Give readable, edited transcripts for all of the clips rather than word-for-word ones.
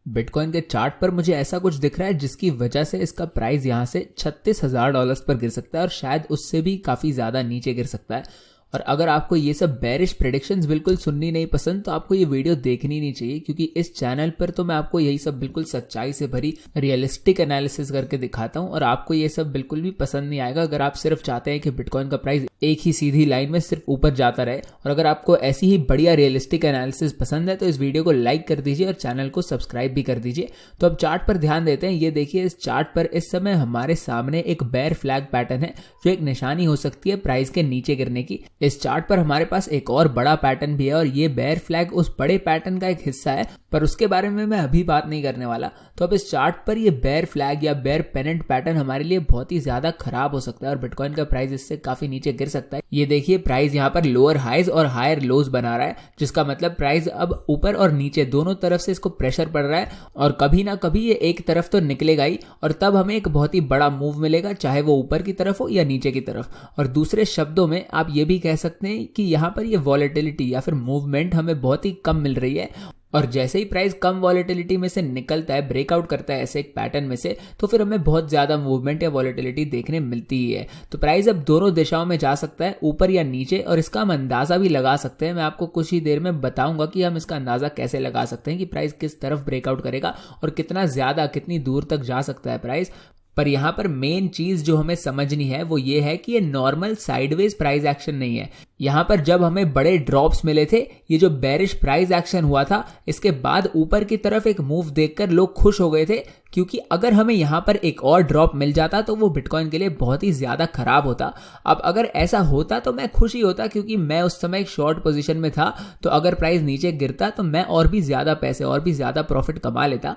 Bitcoin के chart पर मुझे ऐसा कुछ दिख रहा है जिसकी वजह से इसका प्राइस यहाँ से $36,000 पर गिर सकता है और शायद उससे भी काफ़ी ज़्यादा नीचे गिर सकता है। और अगर आपको ये सब बेरिश प्रेडिक्शंस बिल्कुल सुननी नहीं पसंद तो आपको ये वीडियो देखनी नहीं चाहिए, क्योंकि इस चैनल पर तो मैं आपको यही सब बिल्कुल सच्चाई से भरी रियलिस्टिक एनालिसिस करके दिखाता हूँ और आपको ये सब बिल्कुल भी पसंद नहीं आएगा अगर आप सिर्फ चाहते हैं कि बिटकॉइन का प्राइस एक ही सीधी लाइन में सिर्फ ऊपर जाता रहे। और अगर आपको ऐसी ही बढ़िया रियलिस्टिक एनालिसिस पसंद है तो इस वीडियो को लाइक कर दीजिए और चैनल को सब्सक्राइब भी कर दीजिए। तो अब चार्ट पर ध्यान देते हैं। ये देखिए, इस चार्ट पर इस समय हमारे सामने एक बेयर फ्लैग पैटर्न है जो एक निशानी हो सकती है प्राइस के नीचे गिरने की। इस चार्ट पर हमारे पास एक और बड़ा पैटर्न भी है और ये बेयर फ्लैग उस बड़े पैटर्न का एक हिस्सा है, पर उसके बारे में मैं अभी बात नहीं करने वाला। तो अब इस चार्ट पर ये बेयर फ्लैग या बेयर पेनेंट पैटर्न हमारे लिए बहुत ही ज्यादा खराब हो सकता है और बिटकॉइन का प्राइस इससे काफी नीचे गिर सकता है। ये देखिए, प्राइस यहाँ पर लोअर हाइज और हायर लोज बना रहा है, जिसका मतलब प्राइस अब ऊपर और नीचे दोनों तरफ से इसको प्रेशर पड़ रहा है और कभी ना कभी ये एक तरफ तो निकलेगा ही और तब हमें एक बहुत ही बड़ा मूव मिलेगा, चाहे वो ऊपर की तरफ हो या नीचे की तरफ। और दूसरे शब्दों में आप ये भी कह सकते हैं कि यहाँ पर ये वॉलेटिलिटी या फिर मूवमेंट हमें बहुत ही कम मिल रही है और जैसे ही प्राइस कम वॉलेटिलिटी में से निकलता है, ब्रेकआउट करता है ऐसे एक पैटर्न में से, तो फिर हमें बहुत ज्यादा मूवमेंट या वॉलेटिलिटी देखने मिलती ही है। तो प्राइस अब दोनों दिशाओं में जा सकता है, ऊपर या नीचे, और इसका हम अंदाजा भी लगा सकते हैं। मैं आपको कुछ ही देर में बताऊंगा कि हम इसका अंदाजा कैसे लगा सकते हैं कि प्राइस किस तरफ ब्रेकआउट करेगा और कितना ज्यादा, कितनी दूर तक जा सकता है प्राइस। पर यहाँ पर मेन चीज जो हमें समझनी है वो ये है कि ये नॉर्मल साइडवेज प्राइस एक्शन नहीं है। यहाँ पर जब हमें बड़े ड्रॉप्स मिले थे, ये जो बेरिश प्राइस एक्शन हुआ था, इसके बाद ऊपर की तरफ एक मूव देखकर लोग खुश हो गए थे, क्योंकि अगर हमें यहाँ पर एक और ड्रॉप मिल जाता तो वो बिटकॉइन के लिए बहुत ही ज्यादा खराब होता। अब अगर ऐसा होता तो मैं खुश ही होता, क्योंकि मैं उस समय एक शॉर्ट पोजीशन में था, तो अगर प्राइस नीचे गिरता तो मैं और भी ज्यादा पैसे और भी ज्यादा प्रॉफिट कमा लेता।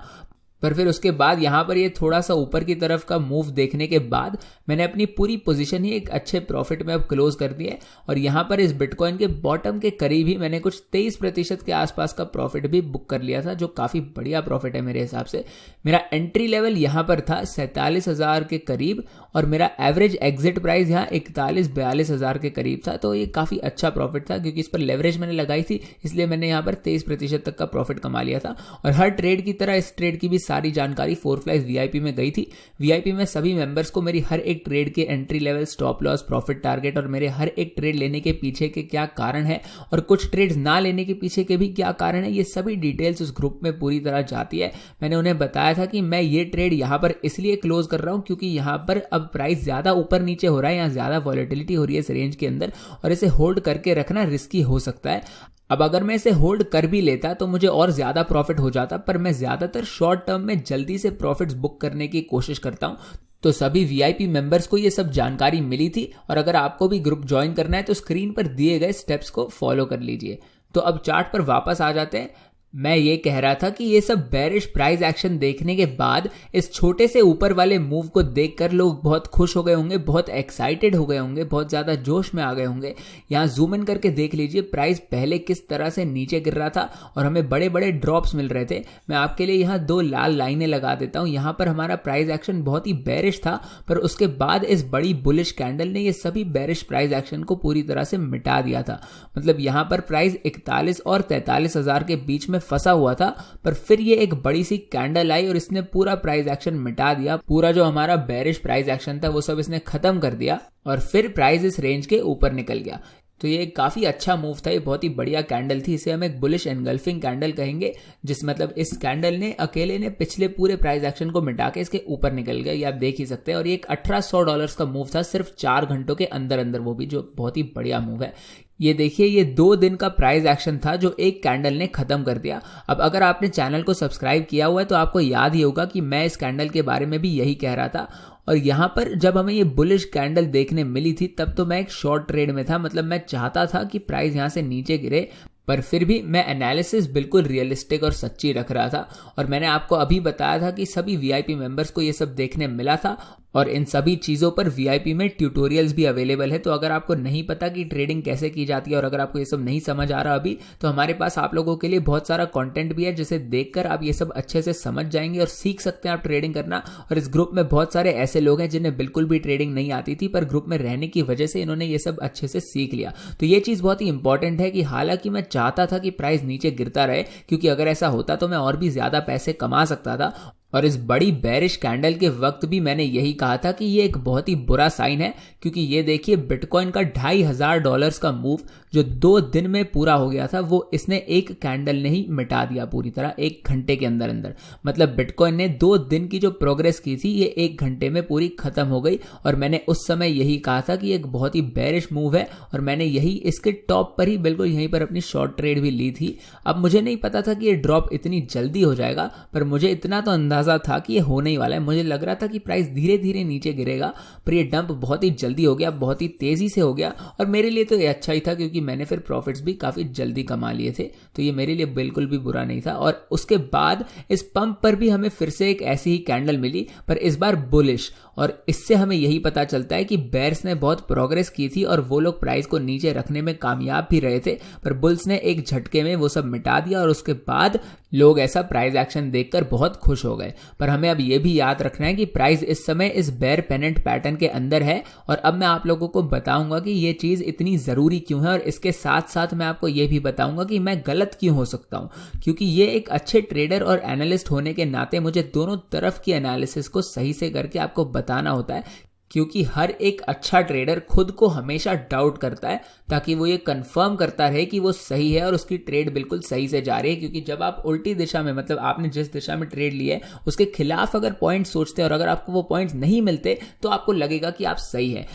पर फिर उसके बाद यहाँ पर ये थोड़ा सा ऊपर की तरफ का मूव देखने के बाद मैंने अपनी पूरी पोजीशन ही एक अच्छे प्रॉफिट में अब क्लोज कर दी है और यहाँ पर इस बिटकॉइन के बॉटम के करीब ही मैंने कुछ 23% के आसपास का प्रॉफिट भी बुक कर लिया था, जो काफी बढ़िया प्रॉफिट है मेरे हिसाब से। मेरा एंट्री लेवल यहाँ पर था 47,000 के करीब और मेरा एवरेज एग्जिट प्राइस यहाँ 41-42 के करीब था। तो ये काफी अच्छा प्रॉफिट था, क्योंकि इस पर लेवरेज मैंने लगाई थी, इसलिए मैंने यहाँ पर 23% तक का प्रॉफिट कमा लिया था। और हर ट्रेड की तरह इस ट्रेड की भी सारी जानकारी 4Flies VIP में गई थी। VIP में सभी मेंबर्स को मेरी हर एक ट्रेड के entry level, stop loss, profit target और मेरे हर एक ट्रेड लेने के पीछे के क्या कारण है और कुछ ट्रेड्स ना लेने के पीछे के भी क्या कारण है, ये सभी डिटेल्स उस ग्रुप में पूरी तरह जाती है। मैंने उन्हें बताया था कि मैं ये ट्रेड यहाँ पर इसलिए क्लोज कर रहा हूँ क्योंकि यहाँ पर अब प्राइस ज्यादा ऊपर नीचे हो रहा है, यहाँ ज्यादा वॉलेटिलिटी हो रही है इस रेंज के अंदर और इसे होल्ड करके रखना रिस्की हो सकता है। अब अगर मैं इसे होल्ड कर भी लेता तो मुझे और ज्यादा प्रॉफिट हो जाता, पर मैं ज्यादातर शॉर्ट टर्म में जल्दी से प्रॉफिट्स बुक करने की कोशिश करता हूं। तो सभी VIP मेंबर्स को ये सब जानकारी मिली थी और अगर आपको भी ग्रुप ज्वाइन करना है तो स्क्रीन पर दिए गए स्टेप्स को फॉलो कर लीजिए। तो अब चार्ट पर वापस आ जाते हैं। मैं ये कह रहा था कि ये सब बेरिश प्राइस एक्शन देखने के बाद इस छोटे से ऊपर वाले मूव को देखकर लोग बहुत खुश हो गए होंगे, बहुत एक्साइटेड हो गए होंगे, बहुत ज्यादा जोश में आ गए होंगे। यहाँ जूम इन करके देख लीजिए प्राइस पहले किस तरह से नीचे गिर रहा था और हमें बड़े बड़े ड्रॉप्स मिल रहे थे। मैं आपके लिए यहाँ 2 लाल लाइनें लगा देता हूँ। यहाँ पर हमारा प्राइस एक्शन बहुत ही बेरिश था, पर उसके बाद इस बड़ी बुलिश कैंडल ने ये सभी बेरिश प्राइस एक्शन को पूरी तरह से मिटा दिया था। मतलब यहाँ पर प्राइस 41 और 43,000 के बीच में फंसा हुआ था, पर फिर ये एक बड़ी सी कैंडल आई और इसने पूरा प्राइस एक्शन मिटा दिया। पूरा जो हमारा बेरिश प्राइस एक्शन था वो सब इसने खत्म कर दिया और फिर प्राइस इस रेंज के ऊपर निकल गया। तो ये काफी अच्छा मूव था, ये बहुत ही बढ़िया कैंडल थी। इसे हम एक बुलिश एनगल्फिंग कैंडल कहेंगे, जिस मतलब इस कैंडल ने अकेले ने पिछले पूरे प्राइस एक्शन को मिटा के इसके ऊपर निकल गया, ये आप देख ही सकते हैं। और ये एक $1800 का मूव था सिर्फ 4 घंटों के अंदर अंदर, वो भी जो बहुत ही बढ़िया मूव है। ये देखिए, ये 2 दिन का प्राइस एक्शन था जो एक कैंडल ने खत्म कर दिया। अब अगर आपने चैनल को सब्सक्राइब किया हुआ है तो आपको याद ही होगा कि मैं इस कैंडल के बारे में भी यही कह रहा था। और यहाँ पर जब हमें ये बुलिश कैंडल देखने मिली थी तब तो मैं एक शॉर्ट ट्रेड में था, मतलब मैं चाहता था कि प्राइस यहाँ से नीचे गिरे, पर फिर भी मैं एनालिसिस बिल्कुल रियलिस्टिक और सच्ची रख रहा था। और मैंने आपको अभी बताया था कि सभी VIP मेंबर्स को ये सब देखने मिला था और इन सभी चीज़ों पर VIP में ट्यूटोरियल्स भी अवेलेबल है। तो अगर आपको नहीं पता कि ट्रेडिंग कैसे की जाती है और अगर आपको ये सब नहीं समझ आ रहा अभी, तो हमारे पास आप लोगों के लिए बहुत सारा कंटेंट भी है जिसे देखकर आप ये सब अच्छे से समझ जाएंगे और सीख सकते हैं आप ट्रेडिंग करना। और इस ग्रुप में बहुत सारे ऐसे लोग हैं जिन्हें बिल्कुल भी ट्रेडिंग नहीं आती थी, पर ग्रुप में रहने की वजह से इन्होंने ये सब अच्छे से सीख लिया। तो ये चीज़ बहुत ही इंपॉर्टेंट है कि हालांकि मैं चाहता था कि प्राइस नीचे गिरता रहे, क्योंकि अगर ऐसा होता तो मैं और भी ज़्यादा पैसे कमा सकता था। और इस बड़ी बेरिश कैंडल के वक्त भी मैंने यही कहा था कि ये एक बहुत ही बुरा साइन है, क्योंकि ये देखिए बिटकॉइन का $2500 का मूव जो 2 दिन में पूरा हो गया था, वो इसने एक कैंडल ने ही मिटा दिया पूरी तरह, 1 घंटे के अंदर अंदर। मतलब बिटकॉइन ने 2 दिन की जो प्रोग्रेस की थी ये 1 घंटे में पूरी खत्म हो गई। और मैंने उस समय यही कहा था कि ये एक बहुत ही बेरिश मूव है और मैंने यही इसके टॉप पर ही बिल्कुल यहीं पर अपनी शॉर्ट ट्रेड भी ली थी। अब मुझे नहीं पता था कि ये ड्रॉप इतनी जल्दी हो जाएगा, पर मुझे इतना तो अंदाजा था कि ये होने ही वाला है। मुझे लग रहा था कि प्राइस धीरे धीरे नीचे गिरेगा, पर ये डंप बहुत ही जल्दी हो गया, बहुत ही तेजी से हो गया। और मेरे लिए तो ये अच्छा ही था, क्योंकि मैंने फिर प्रॉफिट्स भी काफी जल्दी कमा लिए थे, तो ये मेरे लिए बिल्कुल भी बुरा नहीं था। और उसके बाद इस पंप पर भी हमें फिर से एक ऐसी ही कैंडल मिली, पर इस बार बुलिश। और इससे हमें यही पता चलता है कि बेयर्स ने बहुत प्रोग्रेस की थी और वो लोग प्राइस को नीचे रखने में कामयाब भी रहे थे, पर बुल्स ने एक झटके में वो सब मिटा दिया। और उसके बाद लोग ऐसा प्राइस एक्शन देखकर बहुत खुश हो गए। पर हमें अब ये भी याद रखना है कि प्राइस इस समय इस बेयर पेनेंट पैटर्न के अंदर है। और अब मैं आप लोगों को बताऊंगा कि ये चीज इतनी जरूरी क्यों है, और इसके साथ साथ मैं आपको ये भी बताऊंगा कि मैं गलत क्यों हो सकता हूं, क्योंकि ये एक अच्छे ट्रेडर और एनालिस्ट होने के नाते मुझे दोनों तरफ की एनालिसिस को सही से करके आपको बताना होता है। क्योंकि हर एक अच्छा ट्रेडर खुद को हमेशा डाउट करता है, ताकि वो ये कंफर्म करता रहे कि वो सही है और उसकी ट्रेड बिल्कुल सही से जा रही है। क्योंकि जब आप उल्टी दिशा में, मतलब आपने जिस दिशा में ट्रेड लिया है उसके खिलाफ अगर पॉइंट सोचते हैं और अगर आपको वो पॉइंट नहीं मिलते, तो आपको लगेगा कि आप सही है।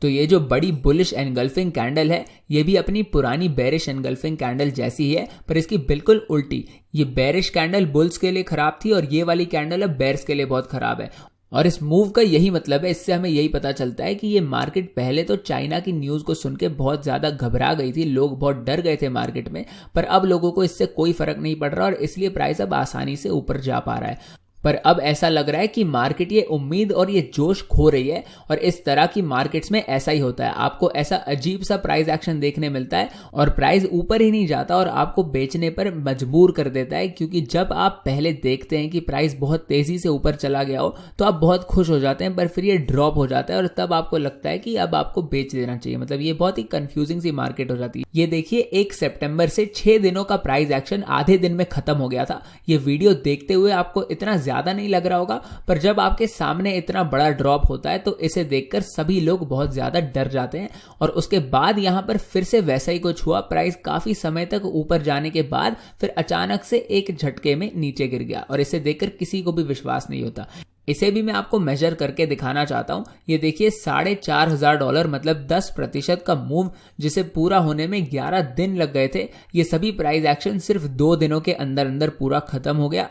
तो ये जो बड़ी बुलिश एनगल्फिंग कैंडल है, ये भी अपनी पुरानी बेरिश एनगल्फिंग कैंडल जैसी ही है, पर इसकी बिल्कुल उल्टी। ये बेरिश कैंडल बुल्स के लिए खराब थी और ये वाली कैंडल अब बेयर्स के लिए बहुत खराब है। और इस मूव का यही मतलब है, इससे हमें यही पता चलता है कि ये मार्केट पहले तो चाइना की न्यूज़ को सुन के बहुत ज़्यादा घबरा गई थी, लोग बहुत डर गए थे मार्केट में, पर अब लोगों को इससे कोई फर्क नहीं पड़ रहा और इसलिए प्राइस अब आसानी से ऊपर जा पा रहा है। पर अब ऐसा लग रहा है कि मार्केट ये उम्मीद और ये जोश खो रही है, और इस तरह की मार्केट्स में ऐसा ही होता है। आपको ऐसा अजीब सा प्राइस एक्शन देखने मिलता है और प्राइस ऊपर ही नहीं जाता और आपको बेचने पर मजबूर कर देता है। क्योंकि जब आप पहले देखते हैं कि प्राइस बहुत तेजी से ऊपर चला गया हो तो आप बहुत खुश हो जाते हैं, पर फिर ये ड्रॉप हो जाता है और तब आपको लगता है कि अब आपको बेच देना चाहिए। मतलब ये बहुत ही कंफ्यूजिंग सी मार्केट हो जाती है। ये देखिए 1 सितंबर से 6 दिनों का प्राइस एक्शन आधे दिन में खत्म हो गया था। ये वीडियो देखते हुए आपको इतना ज्यादा नहीं लग रहा होगा, पर जब आपके सामने इतना बड़ा ड्रॉप होता है तो इसे देखकर सभी लोग बहुत ज्यादा डर जाते हैं। और उसके बाद यहां पर फिर से वैसा ही कुछ हुआ, प्राइस काफी समय तक ऊपर जाने के बाद फिर अचानक से एक झटके में नीचे गिर गया और इसे देखकर किसी को भी विश्वास नहीं होता। इसे भी मैं आपको मेजर करके दिखाना चाहता हूं। ये देखिए $4500, मतलब 10% का मूव, जिसे पूरा होने में 11 दिन लग गए थे। ये सभी प्राइस एक्शन सिर्फ 2 दिनों के अंदर अंदर पूरा खत्म हो गया।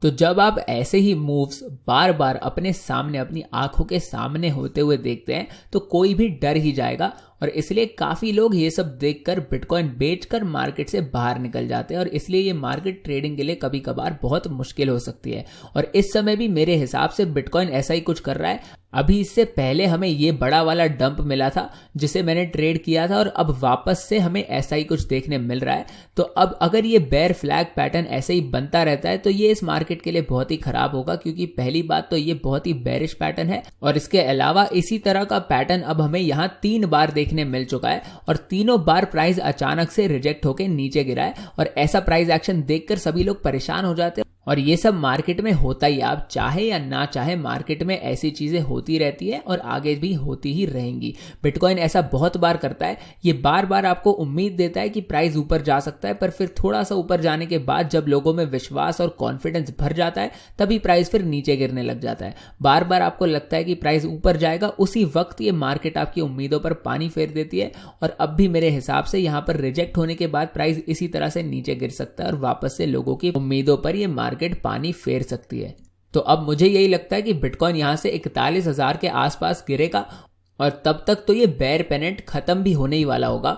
तो जब आप ऐसे ही मूव्स बार बार अपने सामने, अपनी आंखों के सामने होते हुए देखते हैं तो कोई भी डर ही जाएगा। और इसलिए काफी लोग ये सब देखकर बिटकॉइन बेचकर मार्केट से बाहर निकल जाते हैं और इसलिए ये मार्केट ट्रेडिंग के लिए कभी कभार बहुत मुश्किल हो सकती है। और इस समय भी मेरे हिसाब से बिटकॉइन ऐसा ही कुछ कर रहा है। अभी इससे पहले हमें ये बड़ा वाला डंप मिला था जिसे मैंने ट्रेड किया था और अब वापस से हमें ऐसा ही कुछ देखने मिल रहा है। तो अब अगर ये बेयर फ्लैग पैटर्न ऐसे ही बनता रहता है तो ये इस मार्केट के लिए बहुत ही खराब होगा, क्योंकि पहली बात तो ये बहुत ही बेरिश पैटर्न है और इसके अलावा इसी तरह का पैटर्न अब हमें यहाँ 3 बार देखने मिल चुका है और तीनों बार प्राइस अचानक से रिजेक्ट होकर नीचे गिरा है। और ऐसा प्राइस एक्शन देखकर सभी लोग परेशान हो जाते हैं और ये सब मार्केट में होता ही, आप चाहे या ना चाहे मार्केट में ऐसी चीजें होती रहती है और आगे भी होती ही रहेंगी। बिटकॉइन ऐसा बहुत बार करता है, ये बार बार आपको उम्मीद देता है कि प्राइस ऊपर जा सकता है, पर फिर थोड़ा सा ऊपर जाने के बाद जब लोगों में विश्वास और कॉन्फिडेंस भर जाता है तभी प्राइस फिर नीचे गिरने लग जाता है। बार बार आपको लगता है कि प्राइस ऊपर जाएगा, उसी वक्त ये मार्केट आपकी उम्मीदों पर पानी फेर देती है। और अब भी मेरे हिसाब से यहाँ पर रिजेक्ट होने के बाद प्राइस इसी तरह से नीचे गिर सकता है और वापस से लोगों की उम्मीदों पर ये मार्केट पानी फेर सकती है। तो अब मुझे यही लगता है कि बिटकॉइन यहां से 41,000 के आसपास गिरेगा और तब तक तो ये बेयर पेनेंट खत्म भी होने ही वाला होगा।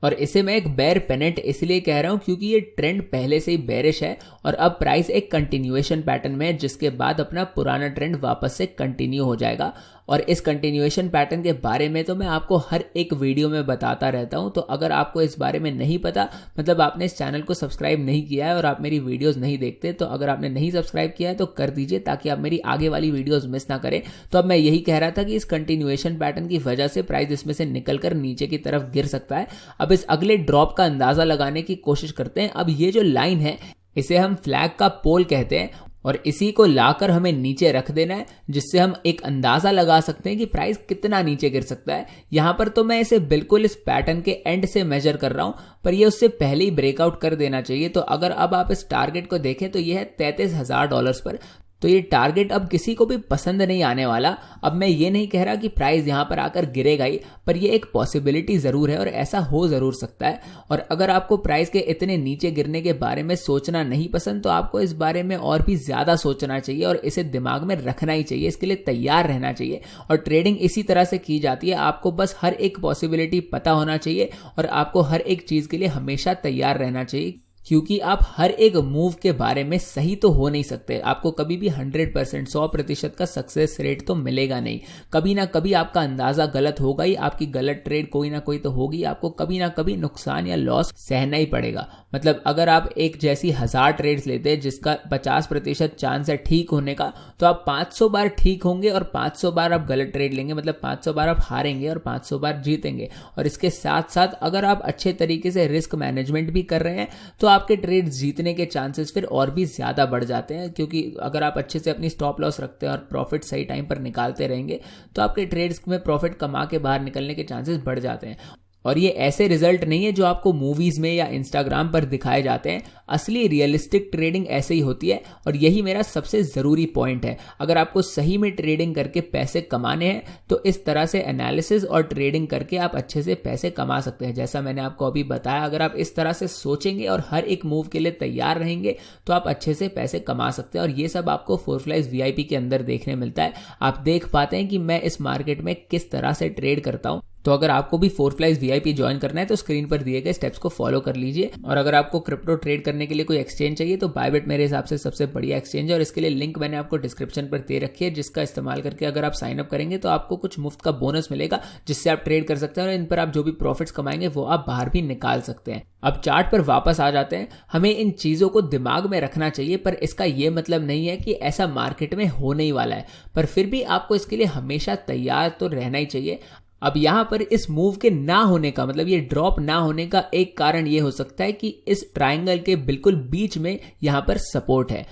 और इसे मैं एक बेयर पेनेंट इसलिए कह रहा हूं क्योंकि ये ट्रेंड पहले से ही बेरिश है और अब प्राइस एक कंटिन्यूएशन पैटर्न में है, जिसके बाद अपना पुराना ट्रेंड वापस से कंटिन्यू हो जाएगा। और इस कंटिन्यूएशन पैटर्न के बारे में तो मैं आपको हर एक वीडियो में बताता रहता हूं। तो अगर आपको इस बारे में नहीं पता, मतलब आपने इस चैनल को सब्सक्राइब नहीं किया है और आप मेरी वीडियोस नहीं देखते, तो अगर आपने नहीं सब्सक्राइब किया है तो कर दीजिए ताकि आप मेरी आगे वाली वीडियोस मिस ना करें। तो अब मैं यही कह रहा था कि इस कंटिन्यूएशन पैटर्न की वजह से प्राइस इसमें से निकलकर नीचे की तरफ गिर सकता है। अब इस अगले ड्रॉप का अंदाजा लगाने की कोशिश करते हैं। अब ये जो लाइन है इसे हम फ्लैग का पोल कहते हैं और इसी को लाकर हमें नीचे रख देना है, जिससे हम एक अंदाजा लगा सकते हैं कि प्राइस कितना नीचे गिर सकता है। यहां पर तो मैं इसे बिल्कुल इस पैटर्न के एंड से मेजर कर रहा हूं, पर ये उससे पहले ही ब्रेकआउट कर देना चाहिए। तो अगर अब आप इस टारगेट को देखें तो ये है $33,000 पर। तो ये टारगेट अब किसी को भी पसंद नहीं आने वाला। अब मैं ये नहीं कह रहा कि प्राइस यहां पर आकर गिरेगा ही, पर ये एक पॉसिबिलिटी जरूर है और ऐसा हो जरूर सकता है। और अगर आपको प्राइस के इतने नीचे गिरने के बारे में सोचना नहीं पसंद, तो आपको इस बारे में और भी ज्यादा सोचना चाहिए और इसे दिमाग में रखना ही चाहिए, इसके लिए तैयार रहना चाहिए। और ट्रेडिंग इसी तरह से की जाती है, आपको बस हर एक पॉसिबिलिटी पता होना चाहिए और आपको हर एक चीज के लिए हमेशा तैयार रहना चाहिए, क्योंकि आप हर एक मूव के बारे में सही तो हो नहीं सकते। आपको कभी भी 100% 100% का सक्सेस रेट तो मिलेगा नहीं। कभी ना कभी आपका अंदाजा गलत होगा ही, आपकी गलत ट्रेड कोई ना कोई तो होगी, आपको कभी ना कभी नुकसान या लॉस सहना ही पड़ेगा। मतलब अगर आप एक जैसी 1000 ट्रेड्स लेते हैं जिसका 50% चांस है ठीक होने का, तो आप 500 बार ठीक होंगे और 500 बार आप गलत ट्रेड लेंगे, मतलब 500 बार आप हारेंगे और 500 बार जीतेंगे। और इसके साथ साथ अगर आप अच्छे तरीके से रिस्क मैनेजमेंट भी कर रहे हैं तो आपके ट्रेड जीतने के चांसेस फिर और भी ज्यादा बढ़ जाते हैं, क्योंकि अगर आप अच्छे से अपनी स्टॉप लॉस रखते हैं और प्रॉफिट सही टाइम पर निकालते रहेंगे तो आपके ट्रेड्स में प्रॉफिट कमा के बाहर निकलने के चांसेस बढ़ जाते हैं। और ये ऐसे रिजल्ट नहीं है जो आपको मूवीज में या इंस्टाग्राम पर दिखाए जाते हैं। असली रियलिस्टिक ट्रेडिंग ऐसे ही होती है और यही मेरा सबसे जरूरी पॉइंट है। अगर आपको सही में ट्रेडिंग करके पैसे कमाने हैं तो इस तरह से एनालिसिस और ट्रेडिंग करके आप अच्छे से पैसे कमा सकते हैं। जैसा मैंने आपको अभी बताया, अगर आप इस तरह से सोचेंगे और हर एक मूव के लिए तैयार रहेंगे तो आप अच्छे से पैसे कमा सकते हैं। और ये सब आपको फोरफ्लाइज VIP के अंदर देखने मिलता है। आप देख पाते हैं कि मैं इस मार्केट में किस तरह से ट्रेड करता हूं। तो अगर आपको भी फोरफ्लाइज VIP ज्वाइन करना है तो स्क्रीन पर दिए गए स्टेप्स को फॉलो कर लीजिए। और अगर आपको क्रिप्टो ट्रेड करने के लिए कोई एक्सचेंज चाहिए तो बायबिट मेरे हिसाब से सबसे बढ़िया एक्सचेंज है और इसके लिए लिंक मैंने आपको डिस्क्रिप्शन पर दे रखी है, जिसका इस्तेमाल करके अगर आप साइन अप करेंगे तो आपको कुछ मुफ्त का बोनस मिलेगा जिससे आप ट्रेड कर सकते हैं और इन पर आप जो भी प्रॉफिट्स कमाएंगे वो आप बाहर भी निकाल सकते हैं। अब चार्ट पर वापस आ जाते हैं। हमें इन चीजों को दिमाग में रखना चाहिए, पर इसका यह मतलब नहीं है कि ऐसा मार्केट में होने ही वाला है, पर फिर भी आपको इसके लिए हमेशा तैयार तो रहना ही चाहिए। अब यहां पर इस मूव के ना होने का मतलब ये ड्रॉप ना होने का एक कारण ये हो सकता है कि इस ट्रायंगल के बिल्कुल बीच में यहां पर सपोर्ट है।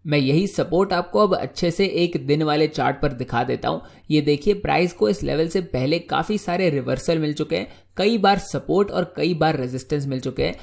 मैं यही सपोर्ट आपको अब अच्छे से एक दिन वाले चार्ट पर दिखा देता हूं। ये देखिए, प्राइस को इस लेवल से पहले काफी सारे रिवर्सल मिल चुके हैं, कई बार सपोर्ट और कई बार रेजिस्टेंस मिल चुके हैं।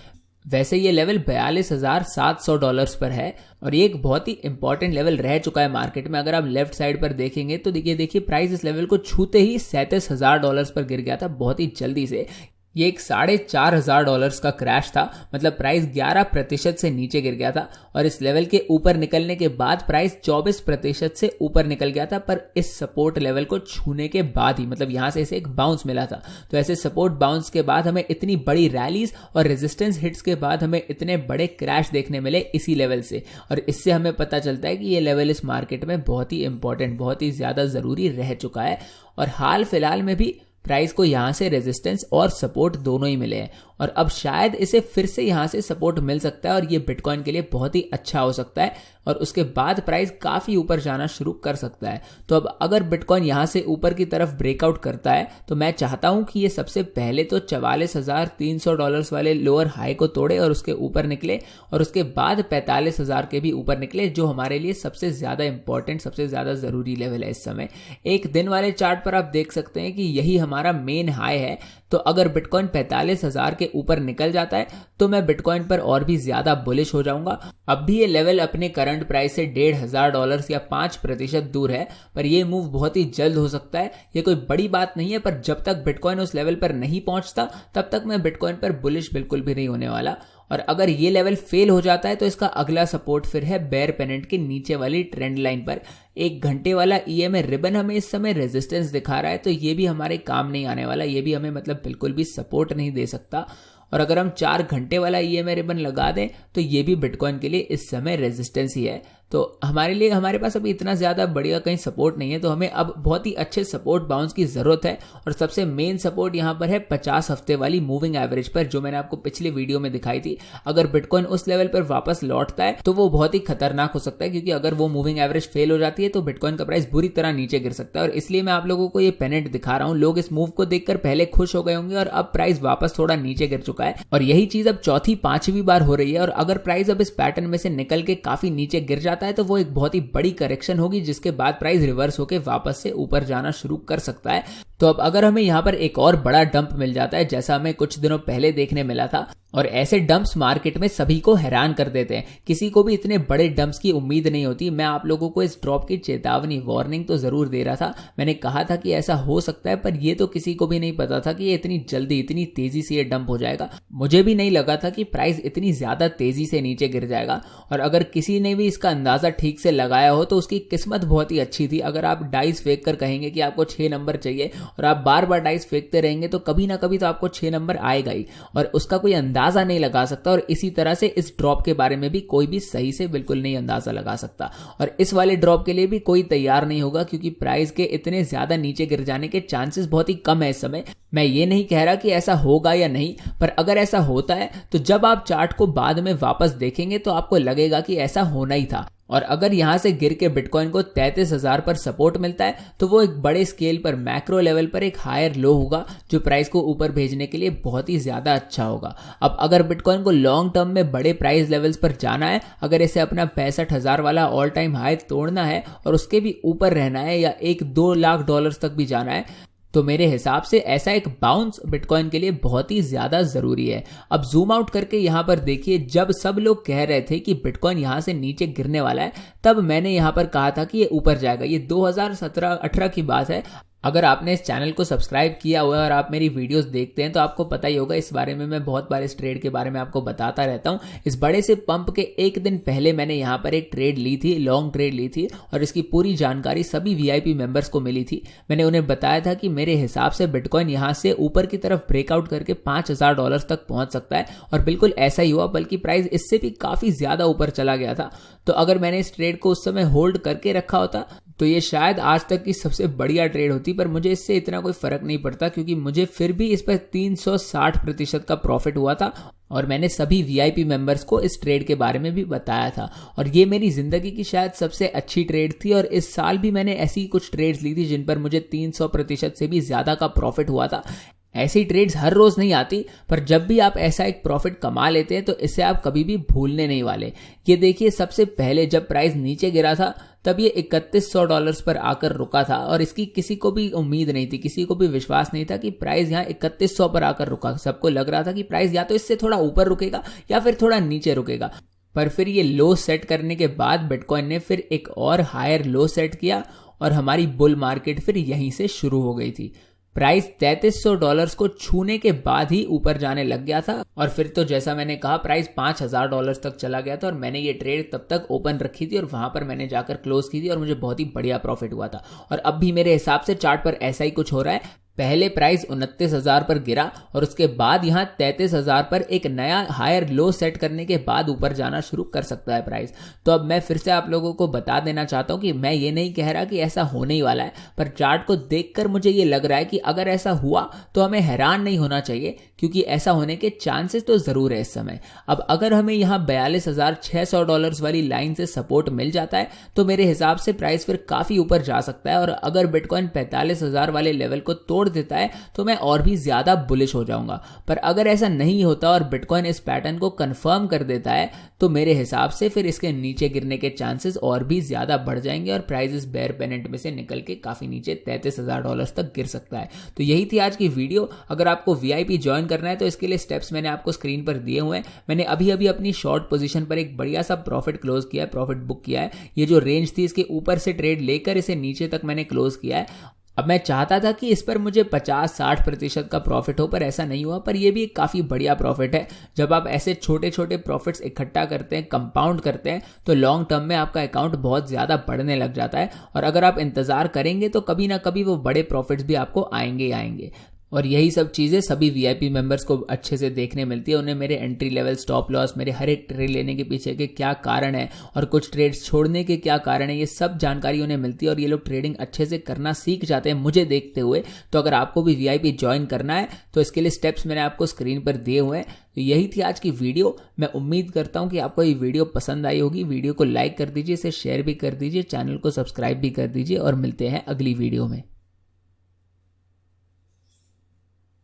वैसे ये लेवल $42,700 पर है और ये एक बहुत ही इंपॉर्टेंट लेवल रह चुका है मार्केट में। अगर आप लेफ्ट साइड पर देखेंगे तो देखिए प्राइस इस लेवल को छूते ही $37,000 पर गिर गया था बहुत ही जल्दी से। ये एक $4,500 का क्रैश था, मतलब प्राइस 11% से नीचे गिर गया था और इस लेवल के ऊपर निकलने के बाद प्राइस 24% से ऊपर निकल गया था, पर इस सपोर्ट लेवल को छूने के बाद ही, मतलब यहां से इसे एक बाउंस मिला था। तो ऐसे सपोर्ट बाउंस के बाद हमें इतनी बड़ी रैलीज और रेजिस्टेंस हिट्स के बाद हमें इतने बड़े क्रैश देखने मिले इसी लेवल से, और इससे हमें पता चलता है कि ये लेवल इस मार्केट में बहुत ही इंपॉर्टेंट, बहुत ही ज्यादा जरूरी रह चुका है। और हाल फिलहाल में भी प्राइस को यहां से रेजिस्टेंस और सपोर्ट दोनों ही मिले हैं और अब शायद इसे फिर से यहां से सपोर्ट मिल सकता है और ये बिटकॉइन के लिए बहुत ही अच्छा हो सकता है और उसके बाद प्राइस काफी ऊपर जाना शुरू कर सकता है। तो अब अगर बिटकॉइन यहां से ऊपर की तरफ ब्रेकआउट करता है तो मैं चाहता हूं कि ये सबसे पहले तो $44,300 वाले लोअर हाई को तोड़े और उसके ऊपर निकले और उसके बाद 45,000 के भी ऊपर निकले, जो हमारे लिए सबसे ज्यादा इंपॉर्टेंट, सबसे ज्यादा जरूरी लेवल है इस समय। एक दिन वाले चार्ट पर आप देख सकते हैं कि यही हमारा मेन हाई है। तो अगर बिटकॉइन 45,000 के ऊपर निकल जाता है तो मैं बिटकॉइन पर और भी ज्यादा बुलिश हो जाऊंगा। अब भी ये लेवल अपने करंट प्राइस से $1,500 या 5% दूर है, पर यह मूव बहुत ही जल्द हो सकता है। ये कोई बड़ी बात नहीं है, पर जब तक बिटकॉइन उस लेवल पर नहीं पहुंचता तब तक मैं बिटकॉइन पर बुलिश बिल्कुल भी नहीं होने वाला। और अगर ये लेवल फेल हो जाता है तो इसका अगला सपोर्ट फिर है बेयर पेनेंट के नीचे वाली ट्रेंड लाइन पर। 1 घंटे वाला EMA रिबन हमें इस समय रेजिस्टेंस दिखा रहा है, तो ये भी हमारे काम नहीं आने वाला, ये भी हमें मतलब बिल्कुल भी सपोर्ट नहीं दे सकता। और अगर हम 4 घंटे वाला EMA रिबन लगा दें तो ये भी बिटकॉइन के लिए इस समय रेजिस्टेंस ही है। तो हमारे लिए हमारे पास अभी इतना ज़्यादा बढ़िया कहीं सपोर्ट नहीं है, तो हमें अब बहुत ही अच्छे सपोर्ट बाउंस की ज़रूरत है। और सबसे मेन सपोर्ट यहाँ पर है 50 हफ्ते वाली मूविंग एवरेज पर, जो मैंने आपको पिछले वीडियो में दिखाई थी। अगर बिटकॉइन उस लेवल पर वापस लौटता है तो वो बहुत ही खतरनाक हो सकता है, क्योंकि अगर वो मूविंग एवरेज फेल हो जाती है तो बिटकॉइन का प्राइस बुरी तरह नीचे गिर सकता है। और इसलिए मैं आप लोगों को ये पेनेंट दिखा रहा हूँ। लोग इस मूव को देखकर पहले खुश हो गए होंगे और अब प्राइस वापस थोड़ा नीचे गिर चुका है, और यही चीज अब चौथी पांचवी बार हो रही है। और अगर प्राइस अब इस पैटर्न में से निकल के काफी नीचे गिर जाता है तो वो एक बहुत ही बड़ी करेक्शन होगी, जिसके बाद प्राइस रिवर्स होकर वापस से ऊपर जाना शुरू कर सकता है। तो अब अगर हमें यहाँ पर एक और बड़ा डंप मिल जाता है, जैसा हमें कुछ दिनों पहले देखने मिला था, और ऐसे डंप्स मार्केट में सभी को हैरान कर देते हैं। किसी को भी इतने बड़े डंप्स की उम्मीद नहीं होती। मैं आप लोगों को इस ड्रॉप की चेतावनी, वार्निंग तो जरूर दे रहा था। मैंने कहा था कि ऐसा हो सकता है, पर यह तो किसी को भी नहीं पता था कि ये इतनी जल्दी, इतनी तेजी से ये डंप हो जाएगा। मुझे भी नहीं लगा था कि प्राइस इतनी ज्यादा तेजी से नीचे गिर जाएगा। और अगर किसी ने भी इसका अंदाजा ठीक से लगाया हो तो उसकी किस्मत बहुत ही अच्छी थी। अगर आप डाइस फेंक कर कहेंगे कि आपको 6 नंबर चाहिए और आप बार बार डाइस फेंकते रहेंगे तो कभी ना कभी तो आपको 6 नंबर आएगा ही, और उसका कोई अंदाजा नहीं लगा सकता। और इसी तरह से इस ड्रॉप के बारे में भी कोई भी सही से बिल्कुल नहीं अंदाजा लगा सकता। और इस वाले ड्रॉप के लिए भी कोई तैयार नहीं होगा, क्योंकि प्राइस के इतने ज्यादा नीचे गिर जाने के चांसेस बहुत ही कम है इस समय। मैं ये नहीं कह रहा कि ऐसा होगा या नहीं, पर अगर ऐसा होता है तो जब आप चार्ट को बाद में वापस देखेंगे तो आपको लगेगा कि ऐसा होना ही था। और अगर यहां से गिर के बिटकॉइन को 33,000 पर सपोर्ट मिलता है तो वो एक बड़े स्केल पर, मैक्रो लेवल पर एक हायर लो होगा, जो प्राइस को ऊपर भेजने के लिए बहुत ही ज्यादा अच्छा होगा। अब अगर बिटकॉइन को लॉन्ग टर्म में बड़े प्राइस लेवल्स पर जाना है, अगर इसे अपना 65,000 वाला ऑल टाइम हाई तोड़ना है और उसके भी ऊपर रहना है, या 1-2 लाख डॉलर्स तक भी जाना है, तो मेरे हिसाब से ऐसा एक बाउंस बिटकॉइन के लिए बहुत ही ज्यादा जरूरी है। अब जूम आउट करके यहां पर देखिए, जब सब लोग कह रहे थे कि बिटकॉइन यहां से नीचे गिरने वाला है, तब मैंने यहां पर कहा था कि ये ऊपर जाएगा। ये 2017-18 की बात है। अगर आपने इस चैनल को सब्सक्राइब किया हुआ है और आप मेरी वीडियोस देखते हैं तो आपको पता ही होगा, इस बारे में मैं बहुत बार इस ट्रेड के बारे में आपको बताता रहता हूं। इस बड़े से पंप के एक दिन पहले मैंने यहां पर एक ट्रेड ली थी, लॉन्ग ट्रेड ली थी, और इसकी पूरी जानकारी सभी वीआईपी मेंबर्स को मिली थी। मैंने उन्हें बताया था कि मेरे हिसाब से बिटकॉइन यहां से ऊपर की तरफ ब्रेकआउट करके $5,000 तक पहुंच सकता है, और बिल्कुल ऐसा ही हुआ, बल्कि प्राइस इससे भी काफी ज्यादा ऊपर चला गया था। तो अगर मैंने इस ट्रेड को उस समय होल्ड करके रखा होता तो ये शायद आज तक की सबसे बढ़िया ट्रेड होती, पर मुझे इससे इतना कोई फर्क नहीं पड़ता, क्योंकि मुझे फिर भी इस पर 360% का प्रॉफिट हुआ था। और मैंने सभी वीआईपी मेंबर्स को इस ट्रेड के बारे में भी बताया था, और ये मेरी जिंदगी की शायद सबसे अच्छी ट्रेड थी। और इस साल भी मैंने ऐसी कुछ ट्रेड्स ली थी जिन पर मुझे 300% से भी ज्यादा का प्रॉफिट हुआ था। ऐसी ट्रेड्स हर रोज नहीं आती, पर जब भी आप ऐसा एक प्रॉफिट कमा लेते हैं तो इसे आप कभी भी भूलने नहीं वाले। ये देखिए, सबसे पहले जब प्राइस नीचे गिरा था तब ये $3,100 पर आकर रुका था, और इसकी किसी को भी उम्मीद नहीं थी, किसी को भी विश्वास नहीं था कि प्राइस यहाँ 3100 पर आकर रुका। सबको लग रहा था कि प्राइस या तो इससे थोड़ा ऊपर रुकेगा या फिर थोड़ा नीचे रुकेगा। पर फिर ये लो सेट करने के बाद बिटकॉइन ने फिर एक और हायर लो सेट किया, और हमारी बुल मार्केट फिर यहीं से शुरू हो गई थी। प्राइस $3,300 को छूने के बाद ही ऊपर जाने लग गया था, और फिर तो जैसा मैंने कहा प्राइस $5,000 तक चला गया था। और मैंने ये ट्रेड तब तक ओपन रखी थी और वहां पर मैंने जाकर क्लोज की थी, और मुझे बहुत ही बढ़िया प्रॉफिट हुआ था। और अब भी मेरे हिसाब से चार्ट पर ऐसा ही कुछ हो रहा है। पहले प्राइस 29,000 पर गिरा, और उसके बाद यहां 33,000 पर एक नया हायर लो सेट करने के बाद ऊपर जाना शुरू कर सकता है प्राइस। तो अब मैं फिर से आप लोगों को बता देना चाहता हूं कि मैं ये नहीं कह रहा कि ऐसा होने ही वाला है, पर चार्ट को देखकर मुझे ये लग रहा है कि अगर ऐसा हुआ तो हमें हैरान नहीं होना चाहिए, क्योंकि ऐसा होने के चांसेस तो जरूर है इस समय। अब अगर हमें यहाँ $42,600 वाली लाइन से सपोर्ट मिल जाता है तो मेरे हिसाब से प्राइस फिर काफी ऊपर जा सकता है, और अगर बिटकॉइन 45,000 वाले लेवल को तोड़ देता है तो मैं और भी ज्यादा बुलिश हो जाऊंगा। पर अगर ऐसा नहीं होता और बिटकॉइन इस पैटर्न को कंफर्म कर देता है तो मेरे हिसाब से फिर इसके नीचे गिरने के चांसेस और भी ज्यादा बढ़ जाएंगे, और प्राइस इस बेयर पेनेंट में से निकल के काफी नीचे $33,000 तक गिर सकता है। तो यही थी आज की वीडियो। अगर आपको वीआईपी ज्वाइन करना है तो इसके लिए स्टेप्स मैंने आपको स्क्रीन पर दिए हुए हैं। मैंने अभी अभी अपनी शॉर्ट पोजीशन पर एक बढ़िया सा प्रॉफिट क्लोज किया है, प्रॉफिट बुक किया है। ये जो रेंज थी इसके ऊपर से ट्रेड लेकर इसे नीचे तक मैंने क्लोज किया है। अब मैं चाहता था कि इस पर मुझे 50-60% का प्रॉफिट हो, पर ऐसा नहीं हुआ। पर यह भी एक काफी बढ़िया प्रॉफिट है। जब आप ऐसे छोटे छोटे प्रॉफिट्स इकट्ठा करते हैं, कंपाउंड करते हैं, तो लॉन्ग टर्म में आपका अकाउंट बहुत ज्यादा बढ़ने लग जाता है, और अगर आप इंतजार करेंगे तो कभी ना कभी वो बड़े प्रॉफिट्स भी आपको आएंगे ही आएंगे। और यही सब चीज़ें सभी वीआईपी मेंबर्स को अच्छे से देखने मिलती है। उन्हें मेरे एंट्री लेवल, स्टॉप लॉस, मेरे हर एक ट्रेड लेने के पीछे के क्या कारण है और कुछ ट्रेड्स छोड़ने के क्या कारण है, ये सब जानकारी उन्हें मिलती है। और ये लोग ट्रेडिंग अच्छे से करना सीख जाते हैं मुझे देखते हुए। तो अगर आपको भी वीआईपी ज्वाइन करना है तो इसके लिए स्टेप्स मैंने आपको स्क्रीन पर दिए हुए हैं। तो यही थी आज की वीडियो। मैं उम्मीद करता हूं कि आपको ये वीडियो पसंद आई होगी। वीडियो को लाइक कर दीजिए, इसे शेयर भी कर दीजिए, चैनल को सब्सक्राइब भी कर दीजिए और मिलते हैं अगली वीडियो में।